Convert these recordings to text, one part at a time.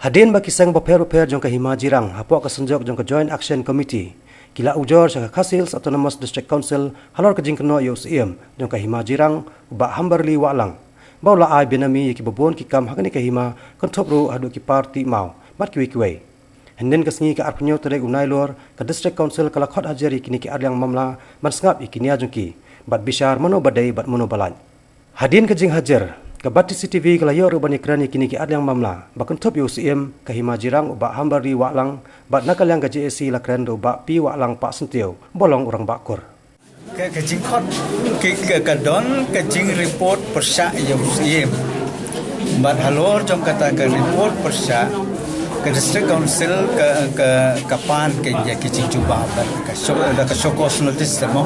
Hadin baki sang beper jong ke Hima Jirang, hapok ke senjok jong ke Joint Action Committee. Kila ujor sa Khasils Autonomous District Council halor ke jingkeno UCM jong ke Hima Jirang ba Hambarli Walang. Baula ai benami ki bobon ki kam hakani ke Hima kontop ru adu ki parti mau mat kiwe. Hendin ke sengi ke arpenyo terek unai lor ke District Council kala khot ajari kini ki arliang mamla man sngap ikinia jong ki bat bishar mono badai bat mono balan. Hadin ke jing hajar Kabati CCTV kalau yo rubani kerani kini ki adliang mamla bakun top UCM ke Hima Jirang ubak Hambarli Walang bat nakal yang ke JSC la keren ubak pi Walang Pak Sentio bolong orang bakur ke jing khot ke kadon ke jing report persya UCM bat halor jom kata ke report persya ke district council ke kapan ke jing jubab ke syokos notice mo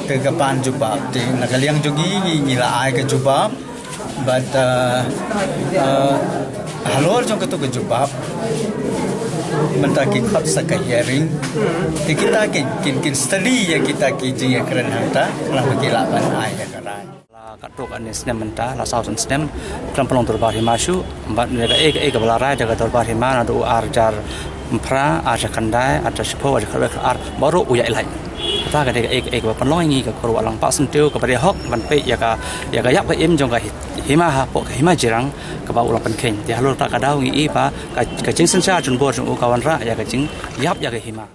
ke kapan jubab ti nakal yang jogi ngila ai ke jubab but halor jong ketu ke jubab mentaki khot sa ka hearing kita kin study ya kita ki jing keren hanta la bagila ban ai ya karai la katok anis nem menta la sausan snem klam pelong torbar himashu bat nega ke balarai jaga torbar himana do arjar mpra aja kandai aja sipo aja khabar ar baru uya ilai ta ka dega ek pelong ngi ka korwa lang Pak Sentio ka bari hok ban pe ya ka yap ka im jong ka Hima ha pok Hima Jirang ka ba ulang penkeng ti halor ta ka daw ngi pa ka jing sen sa jun bo jung kawan ra ya ka jing yap ya ka Hima